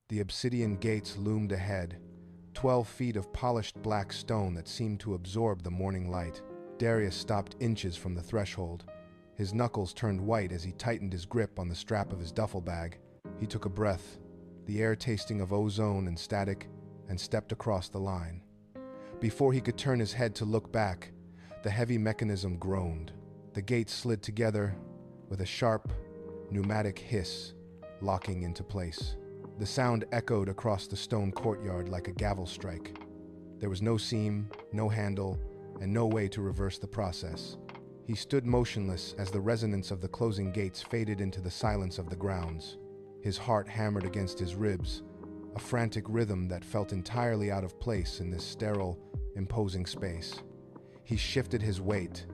The obsidian gates loomed ahead, 12 feet of polished black stone that seemed to absorb the morning light. Darius stopped inches from the threshold. His knuckles turned white as he tightened his grip on the strap of his duffel bag. He took a breath, the air tasting of ozone and static, and stepped across the line. Before he could turn his head to look back, the heavy mechanism groaned. The gates slid together with a sharp, pneumatic hiss, locking into place. The sound echoed across the stone courtyard like a gavel strike. There was no seam, no handle, and no way to reverse the process. He stood motionless as the resonance of the closing gates faded into the silence of the grounds. His heart hammered against his ribs, a frantic rhythm that felt entirely out of place in this sterile, imposing space. He shifted his weight,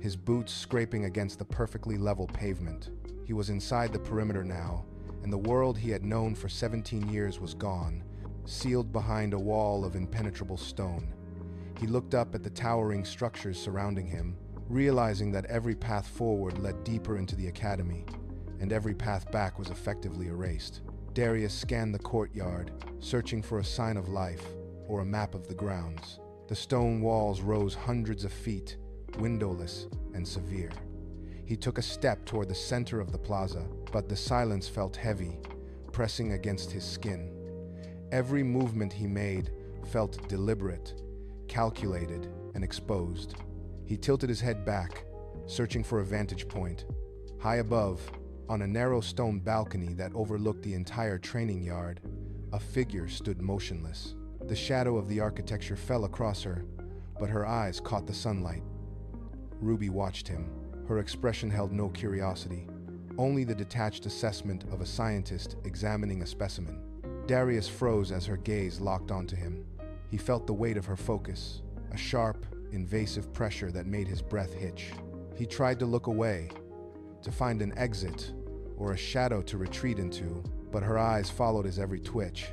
his boots scraping against the perfectly level pavement. He was inside the perimeter now, and the world he had known for 17 years was gone, sealed behind a wall of impenetrable stone. He looked up at the towering structures surrounding him, realizing that every path forward led deeper into the academy, and every path back was effectively erased. Darius scanned the courtyard, searching for a sign of life or a map of the grounds. The stone walls rose hundreds of feet, windowless and severe. He took a step toward the center of the plaza, but the silence felt heavy, pressing against his skin. Every movement he made felt deliberate, calculated, and exposed. He tilted his head back, searching for a vantage point. High above, on a narrow stone balcony that overlooked the entire training yard, a figure stood motionless. The shadow of the architecture fell across her, but her eyes caught the sunlight. Ruby watched him. Her expression held no curiosity, only the detached assessment of a scientist examining a specimen. Darius froze as her gaze locked onto him. He felt the weight of her focus, a sharp, invasive pressure that made his breath hitch. He tried to look away, to find an exit or a shadow to retreat into, but her eyes followed his every twitch.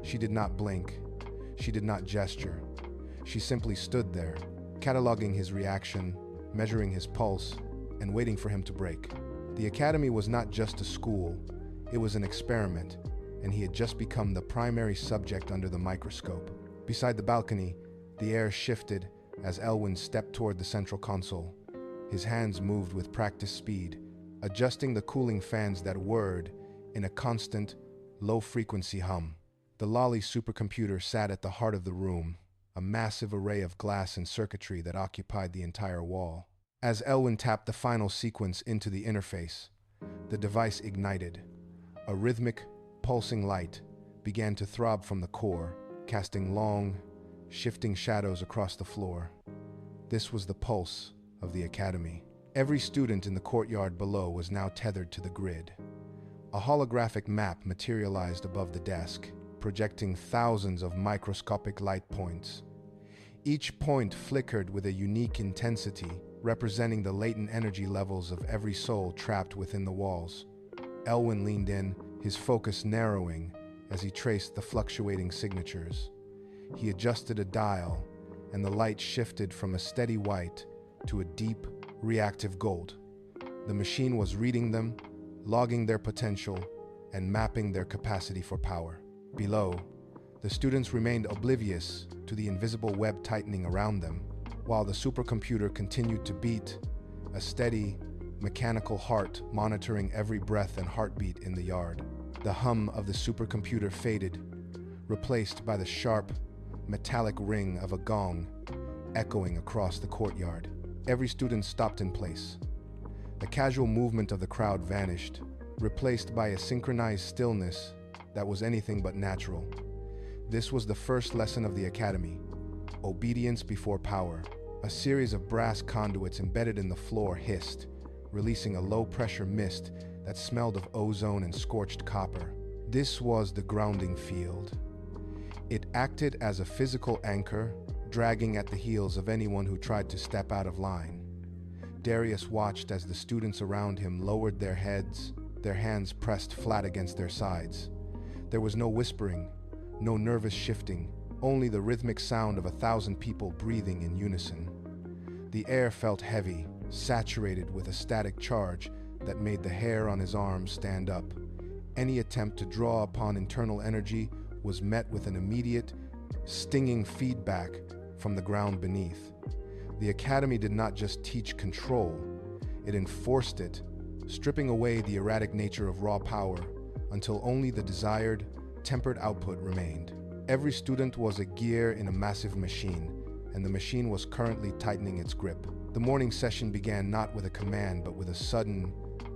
She did not blink. She did not gesture. She simply stood there, cataloging his reaction, measuring his pulse, and waiting for him to break. The academy was not just a school, it was an experiment, and he had just become the primary subject under the microscope. Beside the balcony, the air shifted as Elwyn stepped toward the central console. His hands moved with practiced speed, adjusting the cooling fans that whirred in a constant, low-frequency hum. The Lolly supercomputer sat at the heart of the room, a massive array of glass and circuitry that occupied the entire wall. As Elwyn tapped the final sequence into the interface, the device ignited. A rhythmic, pulsing light began to throb from the core, casting long, shifting shadows across the floor. This was the pulse of the academy. Every student in the courtyard below was now tethered to the grid. A holographic map materialized above the desk, projecting thousands of microscopic light points. Each point flickered with a unique intensity, representing the latent energy levels of every soul trapped within the walls. Elwyn leaned in, his focus narrowing as he traced the fluctuating signatures. He adjusted a dial, and the light shifted from a steady white to a deep, reactive gold. The machine was reading them, logging their potential, and mapping their capacity for power. Below, the students remained oblivious to the invisible web tightening around them, while the supercomputer continued to beat, a steady, mechanical heart monitoring every breath and heartbeat in the yard. The hum of the supercomputer faded, replaced by the sharp, metallic ring of a gong echoing across the courtyard. Every student stopped in place. The casual movement of the crowd vanished, replaced by a synchronized stillness that was anything but natural. This was the first lesson of the academy: obedience before power. A series of brass conduits embedded in the floor hissed, releasing a low-pressure mist that smelled of ozone and scorched copper. This was the grounding field. It acted as a physical anchor, dragging at the heels of anyone who tried to step out of line. Darius watched as the students around him lowered their heads, their hands pressed flat against their sides. There was no whispering, no nervous shifting, only the rhythmic sound of 1,000 people breathing in unison. The air felt heavy, saturated with a static charge that made the hair on his arms stand up. Any attempt to draw upon internal energy was met with an immediate, stinging feedback from the ground beneath. The academy did not just teach control, it enforced it, stripping away the erratic nature of raw power until only the desired, tempered output remained. Every student was a gear in a massive machine, and the machine was currently tightening its grip. The morning session began not with a command, but with a sudden,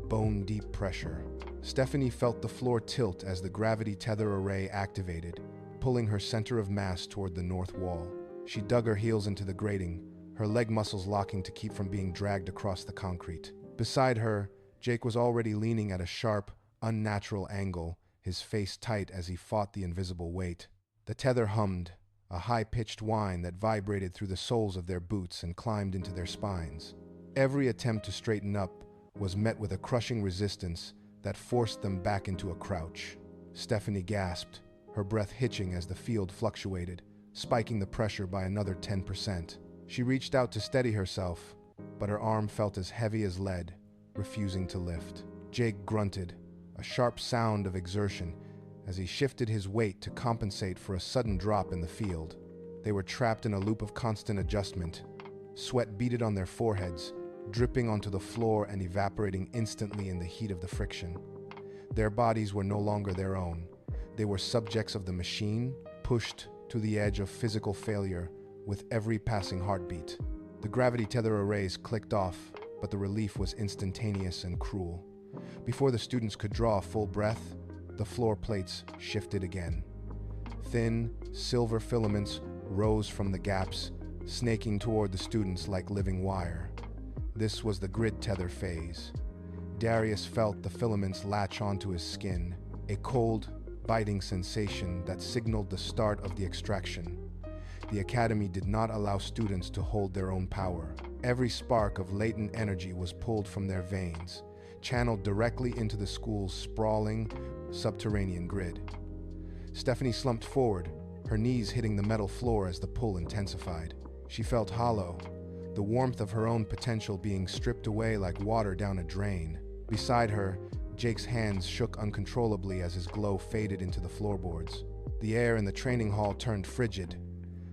bone-deep pressure. Stephanie felt the floor tilt as the gravity tether array activated, pulling her center of mass toward the north wall. She dug her heels into the grating, her leg muscles locking to keep from being dragged across the concrete. Beside her, Jake was already leaning at a sharp, unnatural angle, his face tight as he fought the invisible weight. The tether hummed, a high-pitched whine that vibrated through the soles of their boots and climbed into their spines. Every attempt to straighten up was met with a crushing resistance that forced them back into a crouch. Stephanie gasped, her breath hitching as the field fluctuated, spiking the pressure by another 10%. She reached out to steady herself, but her arm felt as heavy as lead, refusing to lift. Jake grunted, a sharp sound of exertion, as he shifted his weight to compensate for a sudden drop in the field. They were trapped in a loop of constant adjustment. Sweat beaded on their foreheads, dripping onto the floor and evaporating instantly in the heat of the friction. Their bodies were no longer their own. They were subjects of the machine, pushed to the edge of physical failure with every passing heartbeat. The gravity tether arrays clicked off, but the relief was instantaneous and cruel. Before the students could draw a full breath, the floor plates shifted again. Thin, silver filaments rose from the gaps, snaking toward the students like living wire. This was the grid tether phase. Darius felt the filaments latch onto his skin, a cold, biting sensation that signaled the start of the extraction. The academy did not allow students to hold their own power. Every spark of latent energy was pulled from their veins, channeled directly into the school's sprawling, subterranean grid. Stephanie slumped forward, her knees hitting the metal floor as the pull intensified. She felt hollow, the warmth of her own potential being stripped away like water down a drain. Beside her, Jake's hands shook uncontrollably as his glow faded into the floorboards. The air in the training hall turned frigid.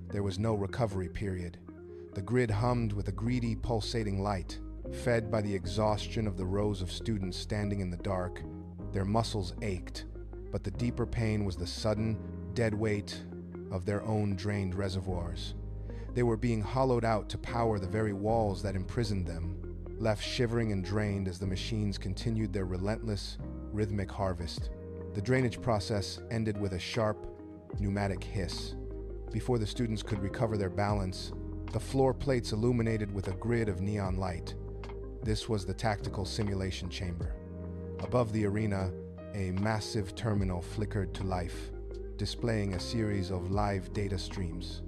There was no recovery period. The grid hummed with a greedy, pulsating light. Fed by the exhaustion of the rows of students standing in the dark, their muscles ached, but the deeper pain was the sudden, dead weight of their own drained reservoirs. They were being hollowed out to power the very walls that imprisoned them, left shivering and drained as the machines continued their relentless, rhythmic harvest. The drainage process ended with a sharp, pneumatic hiss. Before the students could recover their balance, the floor plates illuminated with a grid of neon light. This was the tactical simulation chamber. Above the arena, a massive terminal flickered to life, displaying a series of live data streams.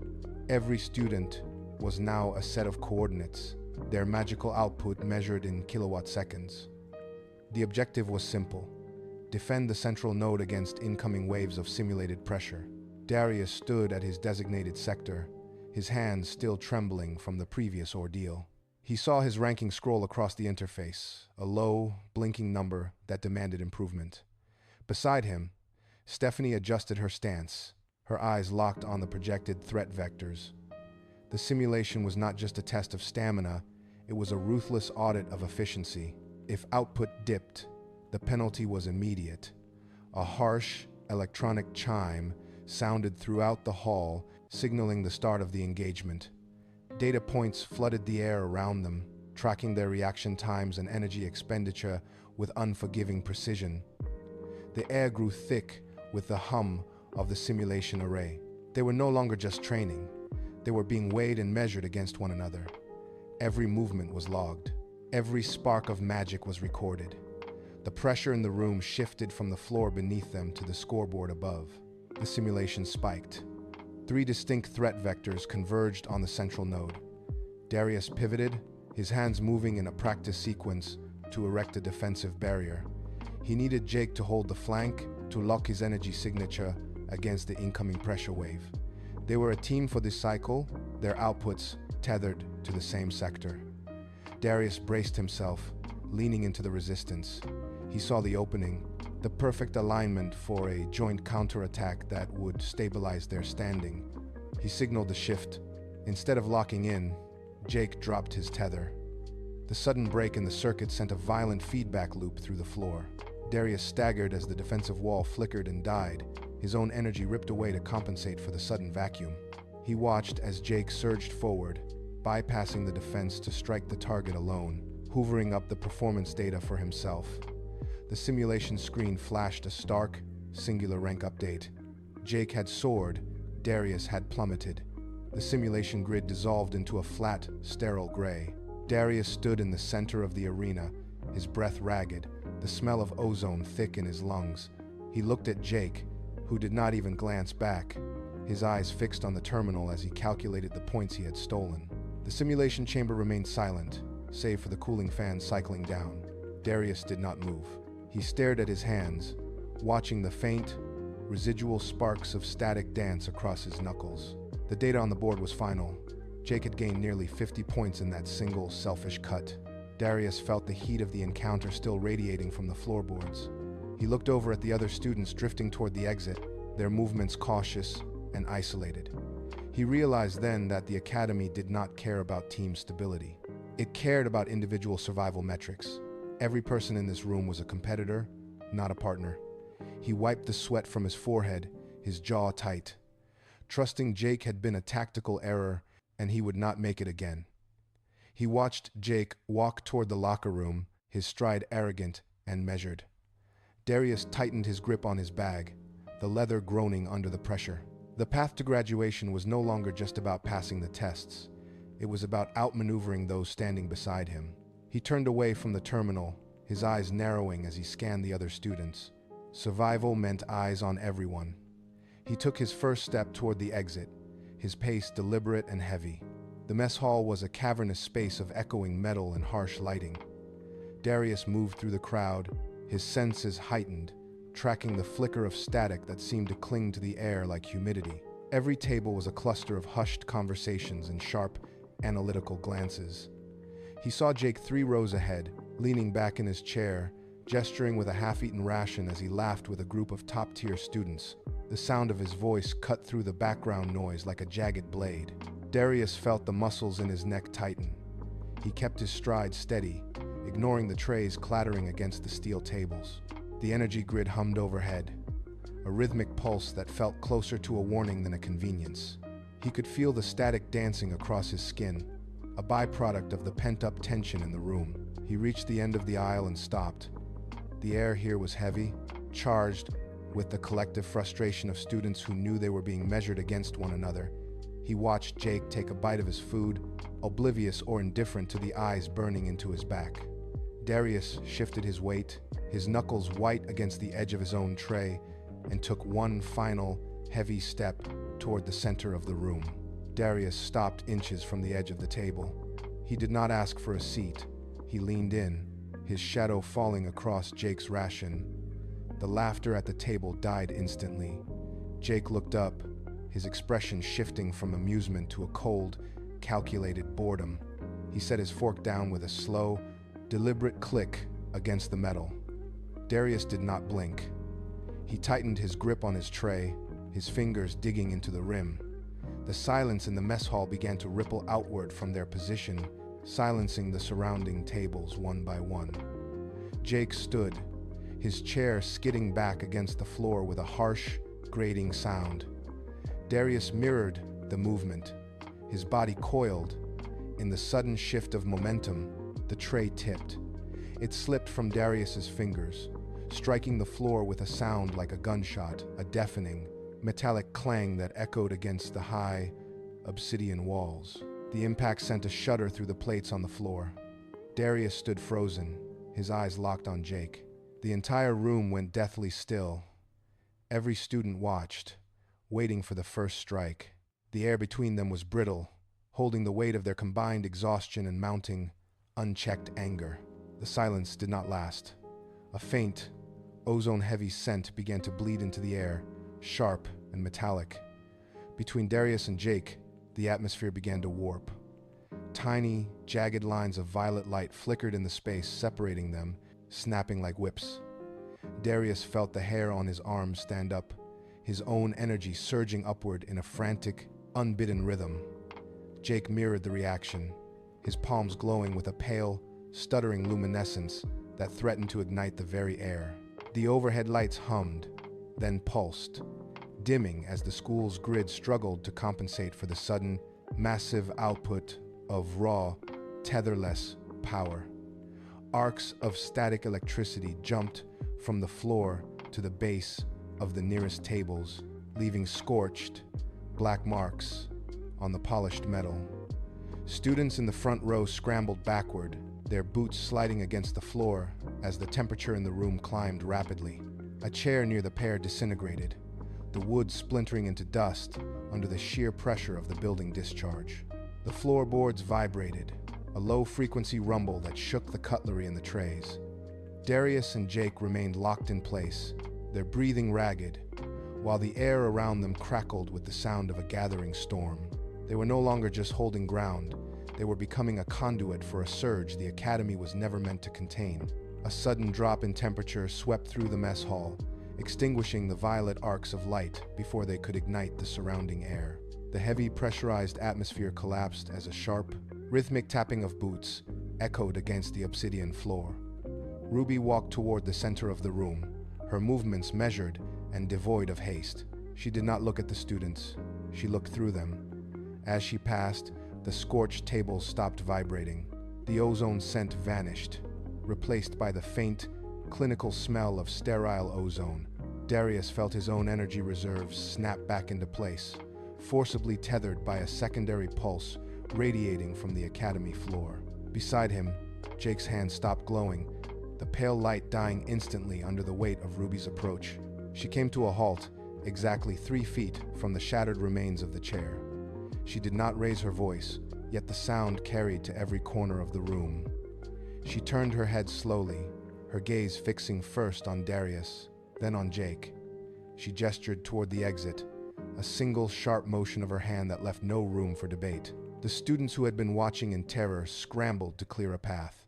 Every student was now a set of coordinates, their magical output measured in kilowatt seconds. The objective was simple: defend the central node against incoming waves of simulated pressure. Darius stood at his designated sector, his hands still trembling from the previous ordeal. He saw his ranking scroll across the interface, a low, blinking number that demanded improvement. Beside him, Stephanie adjusted her stance, her eyes locked on the projected threat vectors. The simulation was not just a test of stamina, it was a ruthless audit of efficiency. If output dipped, the penalty was immediate. A harsh, electronic chime sounded throughout the hall, signaling the start of the engagement. Data points flooded the air around them, tracking their reaction times and energy expenditure with unforgiving precision. The air grew thick with the hum of the simulation array. They were no longer just training. They were being weighed and measured against one another. Every movement was logged. Every spark of magic was recorded. The pressure in the room shifted from the floor beneath them to the scoreboard above. The simulation spiked. 3 distinct threat vectors converged on the central node. Darius pivoted, his hands moving in a practice sequence to erect a defensive barrier. He needed Jake to hold the flank to lock his energy signature against the incoming pressure wave. They were a team for this cycle, their outputs tethered to the same sector. Darius braced himself, leaning into the resistance. He saw the opening, the perfect alignment for a joint counterattack that would stabilize their standing. He signaled the shift. Instead of locking in, Jake dropped his tether. The sudden break in the circuit sent a violent feedback loop through the floor. Darius staggered as the defensive wall flickered and died, his own energy ripped away to compensate for the sudden vacuum. He watched as Jake surged forward, bypassing the defense to strike the target alone, hoovering up the performance data for himself. The simulation screen flashed a stark, singular rank update. Jake had soared, Darius had plummeted. The simulation grid dissolved into a flat, sterile gray. Darius stood in the center of the arena, his breath ragged, the smell of ozone thick in his lungs. He looked at Jake, who did not even glance back, his eyes fixed on the terminal as he calculated the points he had stolen. The simulation chamber remained silent, save for the cooling fan cycling down. Darius did not move. He stared at his hands, watching the faint, residual sparks of static dance across his knuckles. The data on the board was final. Jake had gained nearly 50 points in that single, selfish cut. Darius felt the heat of the encounter still radiating from the floorboards. He looked over at the other students drifting toward the exit, their movements cautious and isolated. He realized then that the academy did not care about team stability. It cared about individual survival metrics. Every person in this room was a competitor, not a partner. He wiped the sweat from his forehead, his jaw tight. Trusting Jake had been a tactical error, and he would not make it again. He watched Jake walk toward the locker room, his stride arrogant and measured. Darius tightened his grip on his bag, the leather groaning under the pressure. The path to graduation was no longer just about passing the tests. It was about outmaneuvering those standing beside him. He turned away from the terminal, his eyes narrowing as he scanned the other students. Survival meant eyes on everyone. He took his first step toward the exit, his pace deliberate and heavy. The mess hall was a cavernous space of echoing metal and harsh lighting. Darius moved through the crowd, his senses heightened, tracking the flicker of static that seemed to cling to the air like humidity. Every table was a cluster of hushed conversations and sharp, analytical glances. He saw Jake 3 rows ahead, leaning back in his chair, gesturing with a half-eaten ration as he laughed with a group of top-tier students. The sound of his voice cut through the background noise like a jagged blade. Darius felt the muscles in his neck tighten. He kept his stride steady, ignoring the trays clattering against the steel tables. The energy grid hummed overhead, a rhythmic pulse that felt closer to a warning than a convenience. He could feel the static dancing across his skin, a byproduct of the pent-up tension in the room. He reached the end of the aisle and stopped. The air here was heavy, charged with the collective frustration of students who knew they were being measured against one another. He watched Jake take a bite of his food, oblivious or indifferent to the eyes burning into his back. Darius shifted his weight, his knuckles white against the edge of his own tray, and took one final, heavy step toward the center of the room. Darius stopped inches from the edge of the table. He did not ask for a seat. He leaned in, his shadow falling across Jake's ration. The laughter at the table died instantly. Jake looked up, his expression shifting from amusement to a cold, calculated boredom. He set his fork down with a slow, deliberate click against the metal. Darius did not blink. He tightened his grip on his tray, his fingers digging into the rim. The silence in the mess hall began to ripple outward from their position, silencing the surrounding tables one by one. Jake stood, his chair skidding back against the floor with a harsh, grating sound. Darius mirrored the movement. His body coiled. In the sudden shift of momentum, the tray tipped. It slipped from Darius's fingers, striking the floor with a sound like a gunshot, a deafening, metallic clang that echoed against the high, obsidian walls. The impact sent a shudder through the plates on the floor. Darius stood frozen, his eyes locked on Jake. The entire room went deathly still. Every student watched, waiting for the first strike. The air between them was brittle, holding the weight of their combined exhaustion and mounting, unchecked anger. The silence did not last. A faint, ozone-heavy scent began to bleed into the air, sharp and metallic. Between Darius and Jake, the atmosphere began to warp. Tiny, jagged lines of violet light flickered in the space separating them, snapping like whips. Darius felt the hair on his arms stand up, his own energy surging upward in a frantic, unbidden rhythm. Jake mirrored the reaction, his palms glowing with a pale, stuttering luminescence that threatened to ignite the very air. The overhead lights hummed, then pulsed, dimming as the school's grid struggled to compensate for the sudden, massive output of raw, tetherless power. Arcs of static electricity jumped from the floor to the base of the nearest tables, leaving scorched, black marks on the polished metal. Students in the front row scrambled backward, their boots sliding against the floor as the temperature in the room climbed rapidly. A chair near the pair disintegrated, the wood splintering into dust under the sheer pressure of the building discharge. The floorboards vibrated, a low-frequency rumble that shook the cutlery in the trays. Darius and Jake remained locked in place, their breathing ragged, while the air around them crackled with the sound of a gathering storm. They were no longer just holding ground, they were becoming a conduit for a surge the academy was never meant to contain. A sudden drop in temperature swept through the mess hall, extinguishing the violet arcs of light before they could ignite the surrounding air. The heavy, pressurized atmosphere collapsed as a sharp, rhythmic tapping of boots echoed against the obsidian floor. Ruby walked toward the center of the room, her movements measured and devoid of haste. She did not look at the students, she looked through them. As she passed, the scorched tables stopped vibrating. The ozone scent vanished, replaced by the faint, clinical smell of sterile ozone. Darius felt his own energy reserves snap back into place, forcibly tethered by a secondary pulse radiating from the academy floor. Beside him, Jake's hand stopped glowing, the pale light dying instantly under the weight of Ruby's approach. She came to a halt, exactly 3 feet from the shattered remains of the chair. She did not raise her voice, yet the sound carried to every corner of the room. She turned her head slowly, her gaze fixing first on Darius, then on Jake. She gestured toward the exit, a single sharp motion of her hand that left no room for debate. The students who had been watching in terror scrambled to clear a path.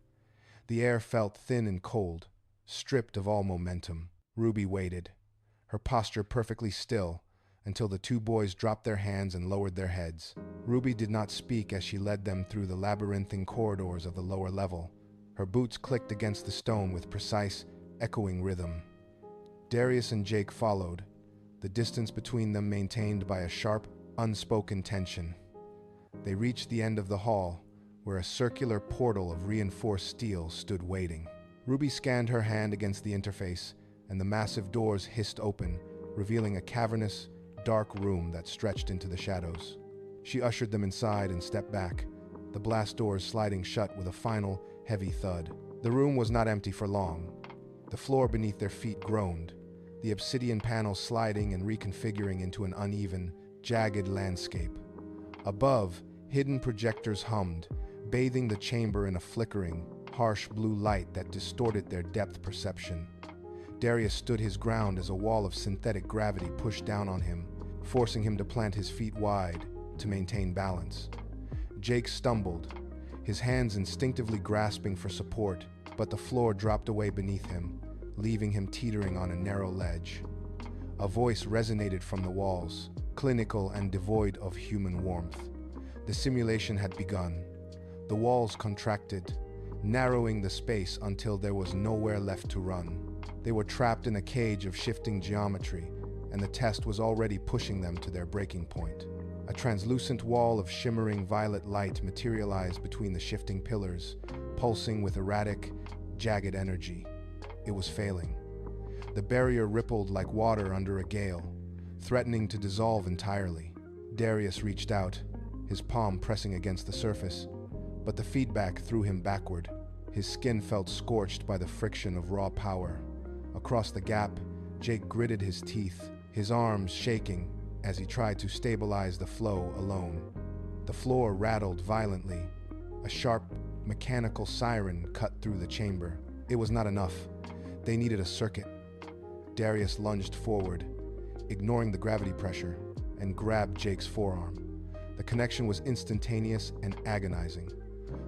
The air felt thin and cold, stripped of all momentum. Ruby waited, her posture perfectly still, until the 2 boys dropped their hands and lowered their heads. Ruby did not speak as she led them through the labyrinthine corridors of the lower level. Her boots clicked against the stone with precise, echoing rhythm. Darius and Jake followed, the distance between them maintained by a sharp, unspoken tension. They reached the end of the hall, where a circular portal of reinforced steel stood waiting. Ruby scanned her hand against the interface, and the massive doors hissed open, revealing a cavernous, dark room that stretched into the shadows. She ushered them inside and stepped back, the blast doors sliding shut with a final, heavy thud. The room was not empty for long. The floor beneath their feet groaned, the obsidian panels sliding and reconfiguring into an uneven, jagged landscape. Above, hidden projectors hummed, bathing the chamber in a flickering, harsh blue light that distorted their depth perception. Darius stood his ground as a wall of synthetic gravity pushed down on him, forcing him to plant his feet wide to maintain balance. Jake stumbled, his hands instinctively grasping for support, but the floor dropped away beneath him, leaving him teetering on a narrow ledge. A voice resonated from the walls, clinical and devoid of human warmth. The simulation had begun. The walls contracted, narrowing the space until there was nowhere left to run. They were trapped in a cage of shifting geometry, and the test was already pushing them to their breaking point. A translucent wall of shimmering violet light materialized between the shifting pillars, pulsing with erratic, jagged energy. It was failing. The barrier rippled like water under a gale, threatening to dissolve entirely. Darius reached out, his palm pressing against the surface, but the feedback threw him backward. His skin felt scorched by the friction of raw power. Across the gap, Jake gritted his teeth, his arms shaking as he tried to stabilize the flow alone. The floor rattled violently. A sharp, mechanical siren cut through the chamber. It was not enough. They needed a circuit. Darius lunged forward, ignoring the gravity pressure, and grabbed Jake's forearm. The connection was instantaneous and agonizing.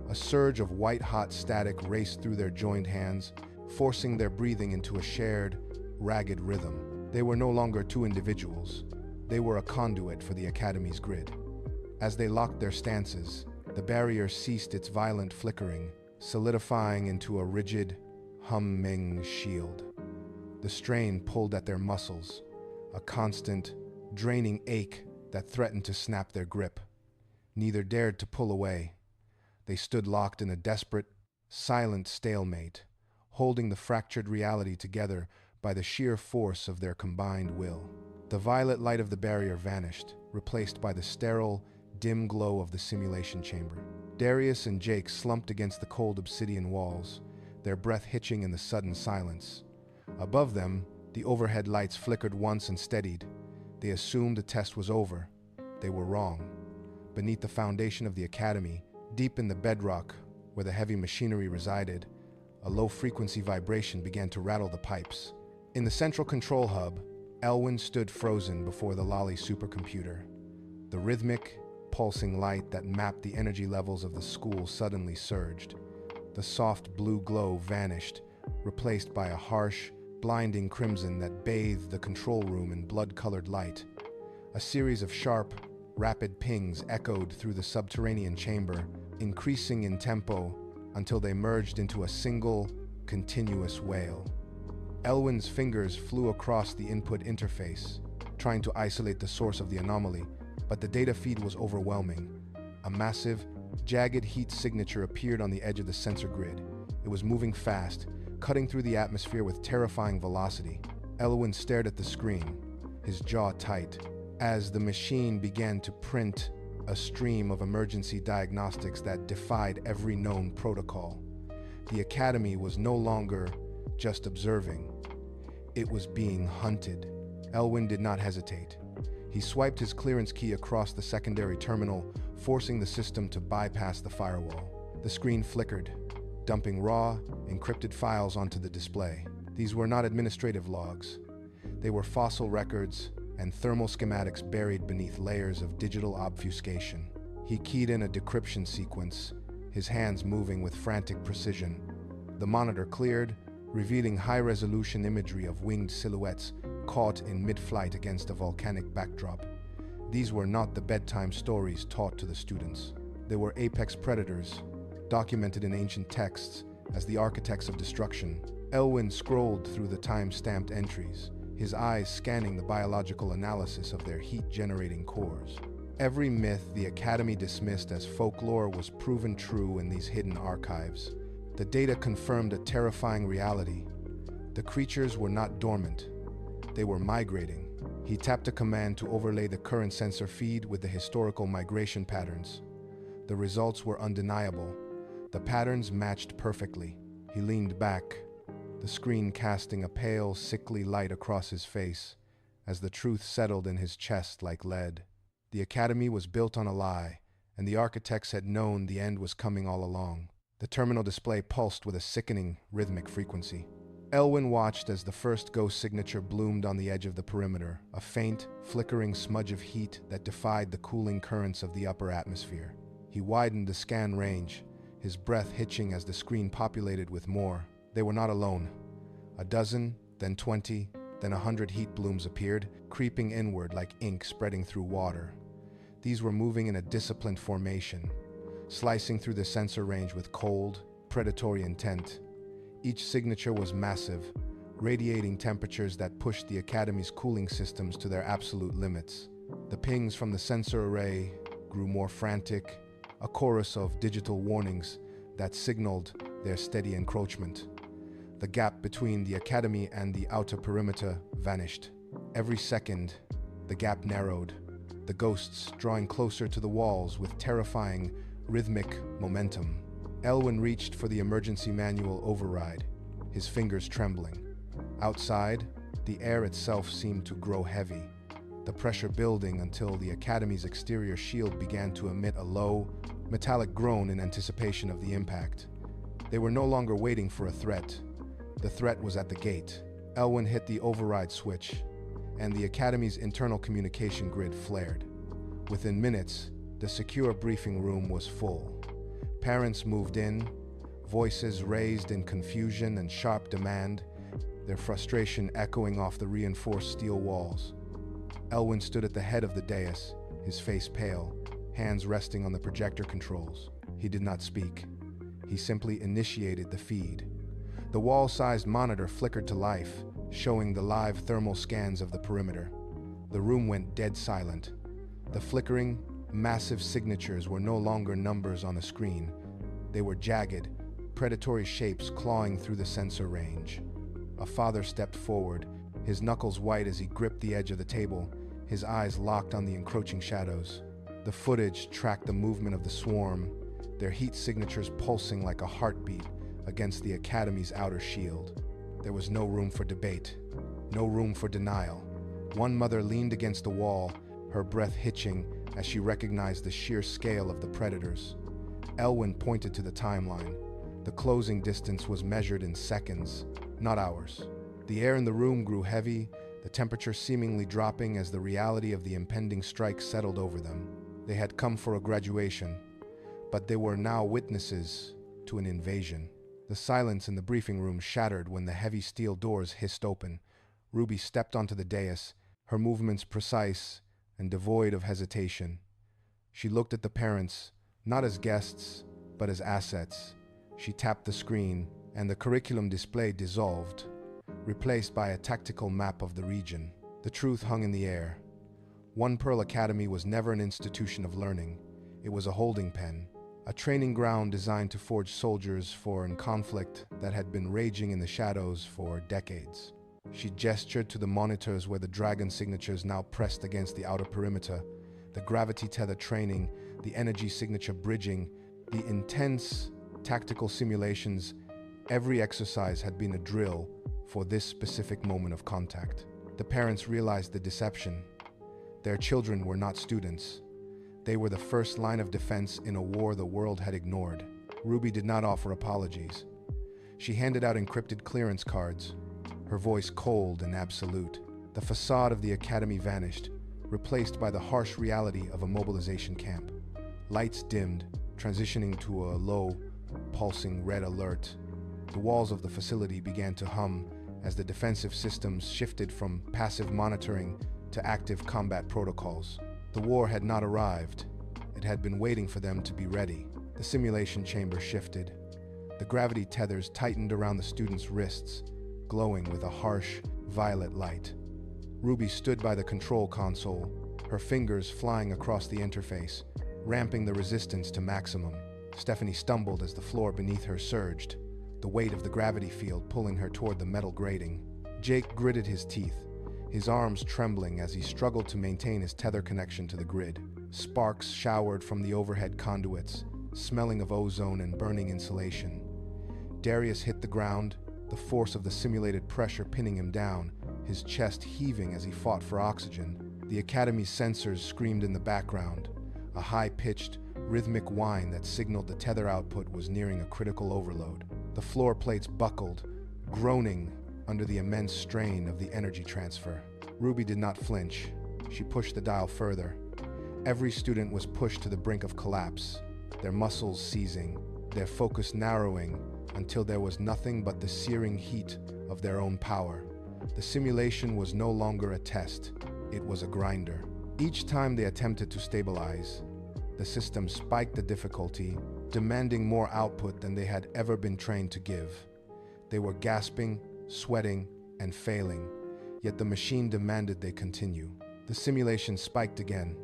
A surge of white-hot static raced through their joined hands, forcing their breathing into a shared, ragged rhythm. They were no longer two individuals. They were a conduit for the Academy's grid. As they locked their stances, the barrier ceased its violent flickering, solidifying into a rigid, humming shield. The strain pulled at their muscles, a constant, draining ache that threatened to snap their grip. Neither dared to pull away. They stood locked in a desperate, silent stalemate, holding the fractured reality together by the sheer force of their combined will. The violet light of the barrier vanished, replaced by the sterile, dim glow of the simulation chamber. Darius and Jake slumped against the cold obsidian walls, their breath hitching in the sudden silence. Above them, the overhead lights flickered once and steadied. They assumed the test was over. They were wrong. Beneath the foundation of the Academy, deep in the bedrock where the heavy machinery resided, a low-frequency vibration began to rattle the pipes. In the central control hub, Elwyn stood frozen before the Lolly supercomputer. The rhythmic, pulsing light that mapped the energy levels of the school suddenly surged. The soft blue glow vanished, replaced by a harsh, blinding crimson that bathed the control room in blood-colored light. A series of sharp, rapid pings echoed through the subterranean chamber, increasing in tempo until they merged into a single, continuous wail. Elwyn's fingers flew across the input interface, trying to isolate the source of the anomaly, but the data feed was overwhelming. A massive, jagged heat signature appeared on the edge of the sensor grid. It was moving fast, cutting through the atmosphere with terrifying velocity. Elwyn stared at the screen, his jaw tight, as the machine began to print a stream of emergency diagnostics that defied every known protocol. The Academy was no longer just observing. It was being hunted. Elwyn did not hesitate. He swiped his clearance key across the secondary terminal, forcing the system to bypass the firewall. The screen flickered, dumping raw, encrypted files onto the display. These were not administrative logs. They were fossil records and thermal schematics buried beneath layers of digital obfuscation. He keyed in a decryption sequence, his hands moving with frantic precision. The monitor cleared, revealing high-resolution imagery of winged silhouettes caught in mid-flight against a volcanic backdrop. These were not the bedtime stories taught to the students. They were apex predators, documented in ancient texts as the architects of destruction. Elwyn scrolled through the time-stamped entries, his eyes scanning the biological analysis of their heat-generating cores. Every myth the Academy dismissed as folklore was proven true in these hidden archives. The data confirmed a terrifying reality. The creatures were not dormant. They were migrating. He tapped a command to overlay the current sensor feed with the historical migration patterns. The results were undeniable. The patterns matched perfectly. He leaned back, the screen casting a pale, sickly light across his face as the truth settled in his chest like lead. The Academy was built on a lie, and the architects had known the end was coming all along. The terminal display pulsed with a sickening, rhythmic frequency. Elwyn watched as the first ghost signature bloomed on the edge of the perimeter, a faint, flickering smudge of heat that defied the cooling currents of the upper atmosphere. He widened the scan range, his breath hitching as the screen populated with more. They were not alone. A dozen, then 20, then 100 heat blooms appeared, creeping inward like ink spreading through water. These were moving in a disciplined formation, slicing through the sensor range with cold, predatory intent. Each signature was massive, radiating temperatures that pushed the Academy's cooling systems to their absolute limits. The pings from the sensor array grew more frantic, a chorus of digital warnings that signaled their steady encroachment. The gap between the Academy and the outer perimeter vanished. Every second, the gap narrowed, the ghosts drawing closer to the walls with terrifying, rhythmic momentum. Elwyn reached for the emergency manual override, his fingers trembling. Outside, the air itself seemed to grow heavy, the pressure building until the Academy's exterior shield began to emit a low, metallic groan in anticipation of the impact. They were no longer waiting for a threat. The threat was at the gate. Elwyn hit the override switch, and the Academy's internal communication grid flared. Within minutes, the secure briefing room was full. Parents moved in, voices raised in confusion and sharp demand, their frustration echoing off the reinforced steel walls. Elwyn stood at the head of the dais, his face pale, hands resting on the projector controls. He did not speak. He simply initiated the feed. The wall-sized monitor flickered to life, showing the live thermal scans of the perimeter. The room went dead silent. The flickering, massive signatures were no longer numbers on a screen. They were jagged, predatory shapes clawing through the sensor range. A father stepped forward, his knuckles white as he gripped the edge of the table, his eyes locked on the encroaching shadows. The footage tracked the movement of the swarm, their heat signatures pulsing like a heartbeat against the Academy's outer shield. There was no room for debate, no room for denial. One mother leaned against the wall, her breath hitching as she recognized the sheer scale of the predators. Elwyn pointed to the timeline. The closing distance was measured in seconds, not hours. The air in the room grew heavy, the temperature seemingly dropping as the reality of the impending strike settled over them. They had come for a graduation, but they were now witnesses to an invasion. The silence in the briefing room shattered when the heavy steel doors hissed open. Ruby stepped onto the dais, her movements precise and devoid of hesitation. She looked at the parents, not as guests, but as assets. She tapped the screen, and the curriculum display dissolved, replaced by a tactical map of the region. The truth hung in the air. One Pearl Academy was never an institution of learning. It was a holding pen, a training ground designed to forge soldiers for a conflict that had been raging in the shadows for decades. She gestured to the monitors where the dragon signatures now pressed against the outer perimeter, the gravity tether training, the energy signature bridging, the intense tactical simulations. Every exercise had been a drill for this specific moment of contact. The parents realized the deception. Their children were not students. They were the first line of defense in a war the world had ignored. Ruby did not offer apologies. She handed out encrypted clearance cards, her voice cold and absolute. The facade of the academy vanished, replaced by the harsh reality of a mobilization camp. Lights dimmed, transitioning to a low, pulsing red alert. The walls of the facility began to hum as the defensive systems shifted from passive monitoring to active combat protocols. The war had not arrived. It had been waiting for them to be ready. The simulation chamber shifted. The gravity tethers tightened around the students' wrists, glowing with a harsh, violet light. Ruby stood by the control console, her fingers flying across the interface, ramping the resistance to maximum. Stephanie stumbled as the floor beneath her surged, the weight of the gravity field pulling her toward the metal grating. Jake gritted his teeth, his arms trembling as he struggled to maintain his tether connection to the grid. Sparks showered from the overhead conduits, smelling of ozone and burning insulation. Darius hit the ground, the force of the simulated pressure pinning him down, his chest heaving as he fought for oxygen. The Academy's sensors screamed in the background, a high-pitched, rhythmic whine that signaled the tether output was nearing a critical overload. The floor plates buckled, groaning under the immense strain of the energy transfer. Ruby did not flinch. She pushed the dial further. Every student was pushed to the brink of collapse, their muscles seizing, their focus narrowing until there was nothing but the searing heat of their own power. The simulation was no longer a test, it was a grinder. Each time they attempted to stabilize, the system spiked the difficulty, demanding more output than they had ever been trained to give. They were gasping, sweating, and failing, yet the machine demanded they continue. The simulation spiked again.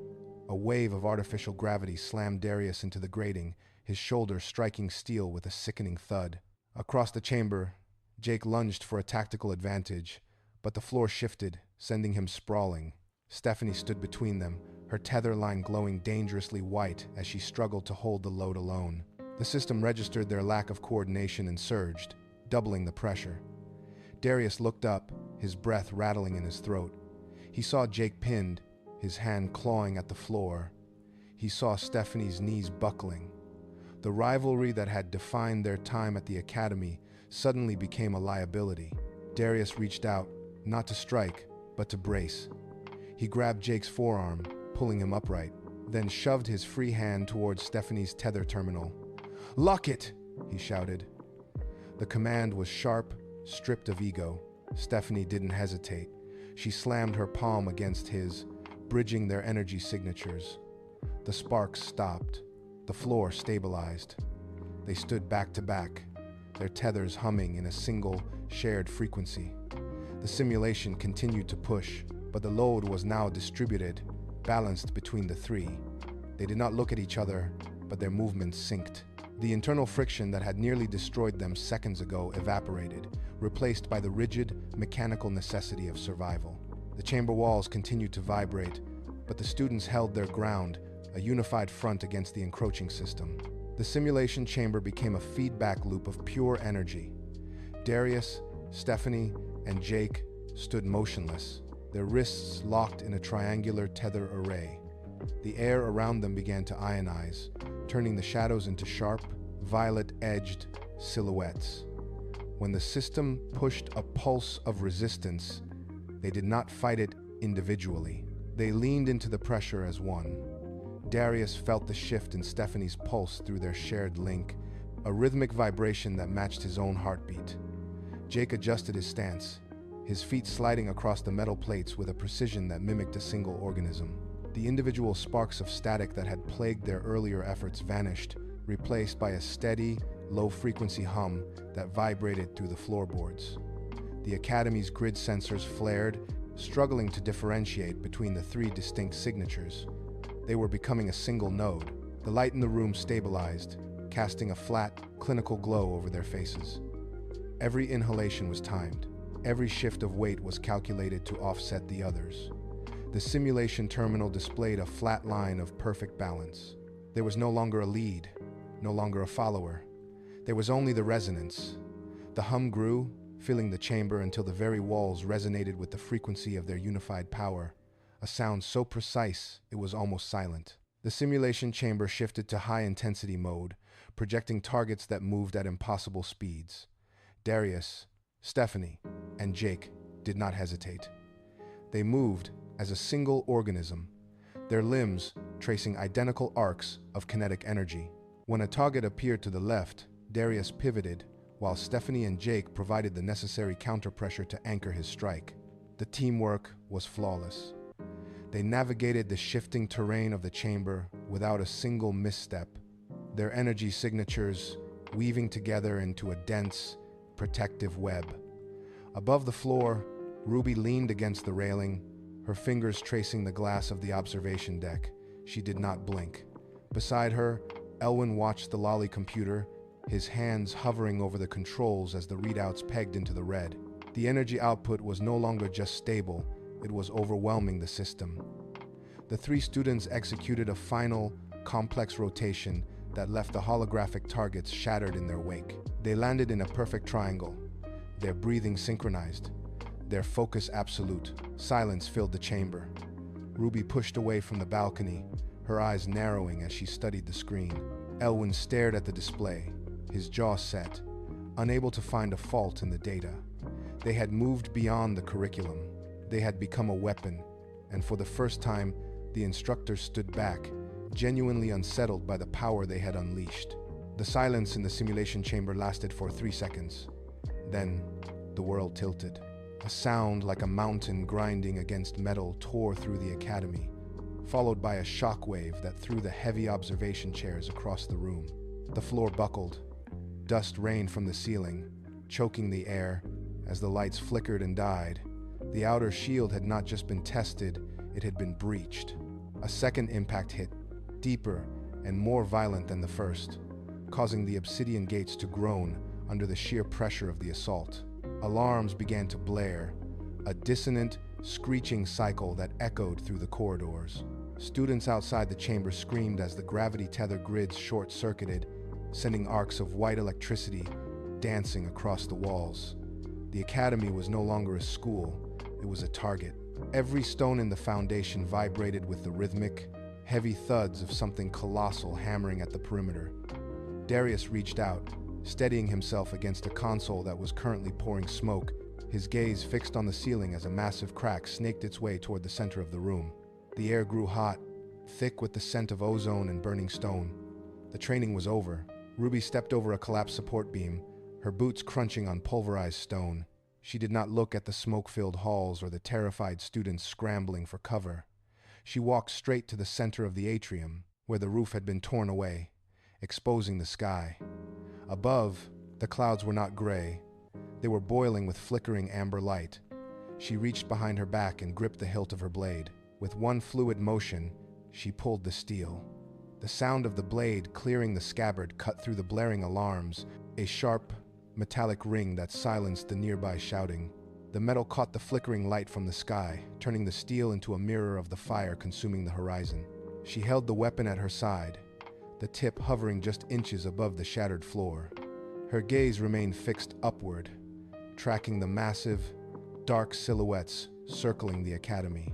A wave of artificial gravity slammed Darius into the grating, his shoulder striking steel with a sickening thud. Across the chamber, Jake lunged for a tactical advantage, but the floor shifted, sending him sprawling. Stephanie stood between them, her tether line glowing dangerously white as she struggled to hold the load alone. The system registered their lack of coordination and surged, doubling the pressure. Darius looked up, his breath rattling in his throat. He saw Jake pinned, his hand clawing at the floor. He saw Stephanie's knees buckling. The rivalry that had defined their time at the academy suddenly became a liability. Darius reached out, not to strike, but to brace. He grabbed Jake's forearm, pulling him upright, then shoved his free hand towards Stephanie's tether terminal. "Lock it!" he shouted. The command was sharp, stripped of ego. Stephanie didn't hesitate. She slammed her palm against his, bridging their energy signatures. The sparks stopped. The floor stabilized. They stood back to back, their tethers humming in a single, shared frequency. The simulation continued to push, but the load was now distributed, balanced between the three. They did not look at each other, but their movements synced. The internal friction that had nearly destroyed them seconds ago evaporated, replaced by the rigid, mechanical necessity of survival. The chamber walls continued to vibrate, but the students held their ground, a unified front against the encroaching system. The simulation chamber became a feedback loop of pure energy. Darius, Stephanie, and Jake stood motionless, their wrists locked in a triangular tether array. The air around them began to ionize, turning the shadows into sharp, violet-edged silhouettes. When the system pushed a pulse of resistance, they did not fight it individually. They leaned into the pressure as one. Darius felt the shift in Stephanie's pulse through their shared link, a rhythmic vibration that matched his own heartbeat. Jake adjusted his stance, his feet sliding across the metal plates with a precision that mimicked a single organism. The individual sparks of static that had plagued their earlier efforts vanished, replaced by a steady, low-frequency hum that vibrated through the floorboards. The Academy's grid sensors flared, struggling to differentiate between the three distinct signatures. They were becoming a single node. The light in the room stabilized, casting a flat, clinical glow over their faces. Every inhalation was timed. Every shift of weight was calculated to offset the others. The simulation terminal displayed a flat line of perfect balance. There was no longer a lead, no longer a follower. There was only the resonance. The hum grew, filling the chamber until the very walls resonated with the frequency of their unified power, a sound so precise it was almost silent. The simulation chamber shifted to high-intensity mode, projecting targets that moved at impossible speeds. Darius, Stephanie, and Jake did not hesitate. They moved as a single organism, their limbs tracing identical arcs of kinetic energy. When a target appeared to the left, Darius pivoted, while Stephanie and Jake provided the necessary counterpressure to anchor his strike. The teamwork was flawless. They navigated the shifting terrain of the chamber without a single misstep, their energy signatures weaving together into a dense, protective web. Above the floor, Ruby leaned against the railing, her fingers tracing the glass of the observation deck. She did not blink. Beside her, Elwin watched the lolly computer, his hands hovering over the controls as the readouts pegged into the red. The energy output was no longer just stable, it was overwhelming the system. The three students executed a final, complex rotation that left the holographic targets shattered in their wake. They landed in a perfect triangle, their breathing synchronized, their focus absolute. Silence filled the chamber. Ruby pushed away from the balcony, her eyes narrowing as she studied the screen. Elwin stared at the display, his jaw set, unable to find a fault in the data. They had moved beyond the curriculum. They had become a weapon, and for the first time, the instructors stood back, genuinely unsettled by the power they had unleashed. The silence in the simulation chamber lasted for 3 seconds. Then, the world tilted. A sound like a mountain grinding against metal tore through the academy, followed by a shockwave that threw the heavy observation chairs across the room. The floor buckled. Dust rained from the ceiling, choking the air as the lights flickered and died. The outer shield had not just been tested, it had been breached. A second impact hit, deeper and more violent than the first, causing the obsidian gates to groan under the sheer pressure of the assault. Alarms began to blare, a dissonant, screeching cycle that echoed through the corridors. Students outside the chamber screamed as the gravity tether grids short-circuited, sending arcs of white electricity dancing across the walls. The academy was no longer a school, it was a target. Every stone in the foundation vibrated with the rhythmic, heavy thuds of something colossal hammering at the perimeter. Darius reached out, steadying himself against a console that was currently pouring smoke, his gaze fixed on the ceiling as a massive crack snaked its way toward the center of the room. The air grew hot, thick with the scent of ozone and burning stone. The training was over. Ruby stepped over a collapsed support beam, her boots crunching on pulverized stone. She did not look at the smoke-filled halls or the terrified students scrambling for cover. She walked straight to the center of the atrium, where the roof had been torn away, exposing the sky. Above, the clouds were not gray. They were boiling with flickering amber light. She reached behind her back and gripped the hilt of her blade. With one fluid motion, she pulled the steel. The sound of the blade clearing the scabbard cut through the blaring alarms, a sharp, metallic ring that silenced the nearby shouting. The metal caught the flickering light from the sky, turning the steel into a mirror of the fire consuming the horizon. She held the weapon at her side, the tip hovering just inches above the shattered floor. Her gaze remained fixed upward, tracking the massive, dark silhouettes circling the academy.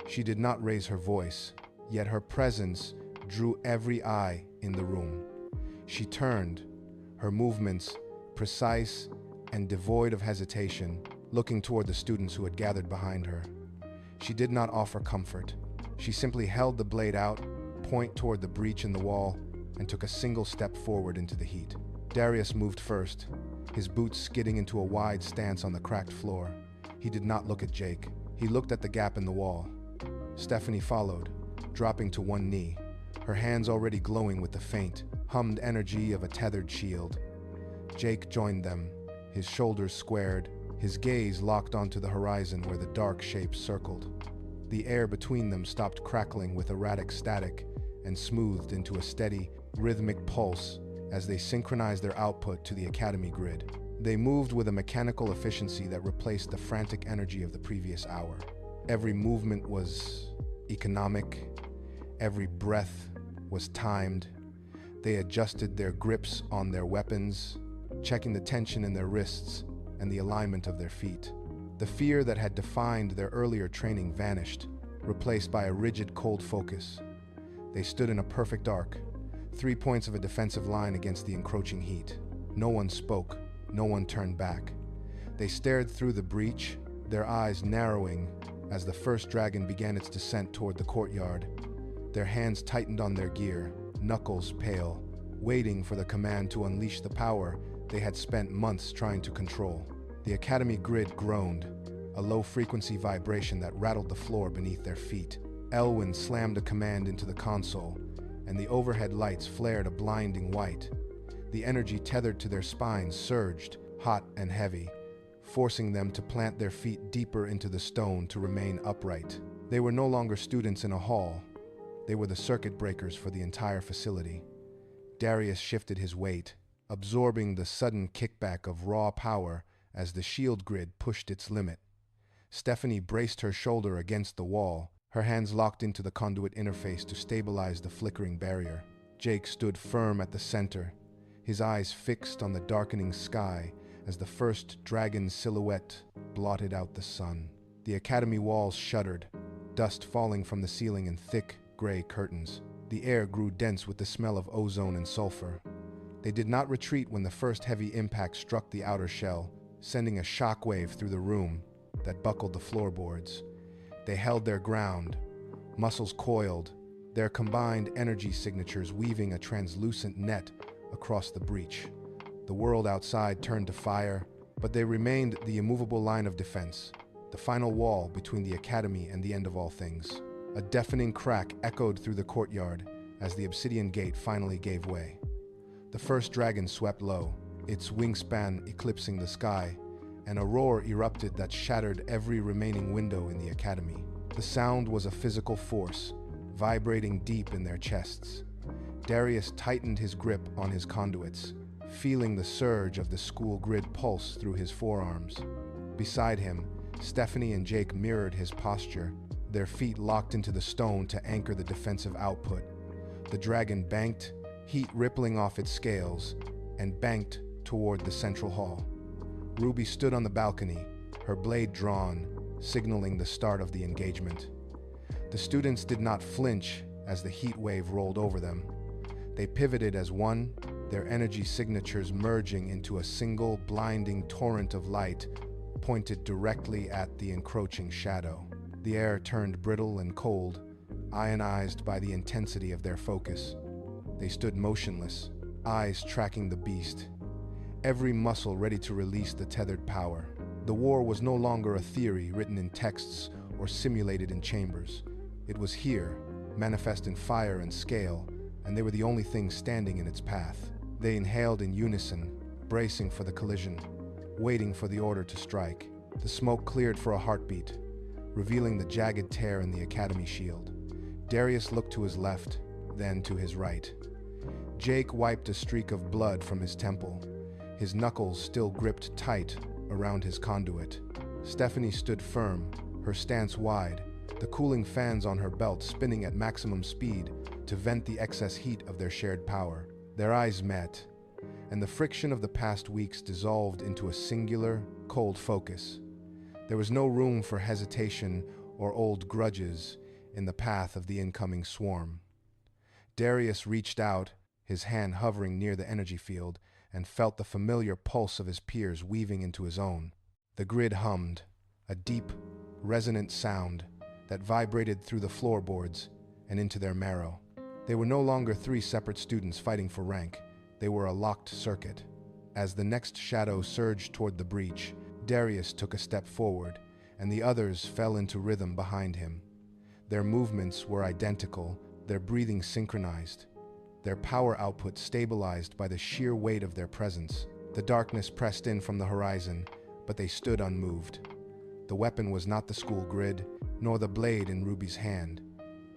She did not raise her voice, yet her presence drew every eye in the room. She turned, her movements precise and devoid of hesitation, looking toward the students who had gathered behind her. She did not offer comfort. She simply held the blade out, point toward the breach in the wall, and took a single step forward into the heat. Darius moved first, his boots skidding into a wide stance on the cracked floor. He did not look at Jake. He looked at the gap in the wall. Stephanie followed, dropping to one knee, her hands already glowing with the faint, hummed energy of a tethered shield. Jake joined them, his shoulders squared, his gaze locked onto the horizon where the dark shapes circled. The air between them stopped crackling with erratic static and smoothed into a steady, rhythmic pulse as they synchronized their output to the academy grid. They moved with a mechanical efficiency that replaced the frantic energy of the previous hour. Every movement was economic, every breath was timed. They adjusted their grips on their weapons, checking the tension in their wrists and the alignment of their feet. The fear that had defined their earlier training vanished, replaced by a rigid, cold focus. They stood in a perfect arc, 3 points of a defensive line against the encroaching heat. No one spoke, no one turned back. They stared through the breach, their eyes narrowing as the first dragon began its descent toward the courtyard. Their hands tightened on their gear, knuckles pale, waiting for the command to unleash the power they had spent months trying to control. The academy grid groaned, a low-frequency vibration that rattled the floor beneath their feet. Elwyn slammed a command into the console, and the overhead lights flared a blinding white. The energy tethered to their spines surged, hot and heavy, forcing them to plant their feet deeper into the stone to remain upright. They were no longer students in a hall. They were the circuit breakers for the entire facility. Darius shifted his weight, absorbing the sudden kickback of raw power as the shield grid pushed its limit. Stephanie braced her shoulder against the wall, her hands locked into the conduit interface to stabilize the flickering barrier. Jake stood firm at the center, his eyes fixed on the darkening sky as the first dragon silhouette blotted out the sun. The academy walls shuddered, dust falling from the ceiling in thick, gray curtains. The air grew dense with the smell of ozone and sulfur. They did not retreat when the first heavy impact struck the outer shell, sending a shockwave through the room that buckled the floorboards. They held their ground, muscles coiled, their combined energy signatures weaving a translucent net across the breach. The world outside turned to fire, but they remained the immovable line of defense, the final wall between the academy and the end of all things. A deafening crack echoed through the courtyard as the obsidian gate finally gave way. The first dragon swept low, its wingspan eclipsing the sky, and a roar erupted that shattered every remaining window in the academy. The sound was a physical force, vibrating deep in their chests. Darius tightened his grip on his conduits, feeling the surge of the school grid pulse through his forearms. Beside him, Stephanie and Jake mirrored his posture, their feet locked into the stone to anchor the defensive output. The dragon banked, heat rippling off its scales, and banked toward the central hall. Ruby stood on the balcony, her blade drawn, signaling the start of the engagement. The students did not flinch as the heat wave rolled over them. They pivoted as one, their energy signatures merging into a single blinding torrent of light pointed directly at the encroaching shadow. The air turned brittle and cold, ionized by the intensity of their focus. They stood motionless, eyes tracking the beast, every muscle ready to release the tethered power. The war was no longer a theory written in texts or simulated in chambers. It was here, manifest in fire and scale, and they were the only things standing in its path. They inhaled in unison, bracing for the collision, waiting for the order to strike. The smoke cleared for a heartbeat, revealing the jagged tear in the Academy shield. Darius looked to his left, then to his right. Jake wiped a streak of blood from his temple, his knuckles still gripped tight around his conduit. Stephanie stood firm, her stance wide, the cooling fans on her belt spinning at maximum speed to vent the excess heat of their shared power. Their eyes met, and the friction of the past weeks dissolved into a singular, cold focus. There was no room for hesitation or old grudges in the path of the incoming swarm. Darius reached out, his hand hovering near the energy field, and felt the familiar pulse of his peers weaving into his own. The grid hummed, a deep, resonant sound that vibrated through the floorboards and into their marrow. They were no longer three separate students fighting for rank. They were a locked circuit. As the next shadow surged toward the breach, Darius took a step forward, and the others fell into rhythm behind him. Their movements were identical, their breathing synchronized, their power output stabilized by the sheer weight of their presence. The darkness pressed in from the horizon, but they stood unmoved. The weapon was not the school grid, nor the blade in Ruby's hand.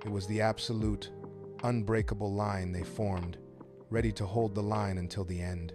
It was the absolute, unbreakable line they formed, ready to hold the line until the end.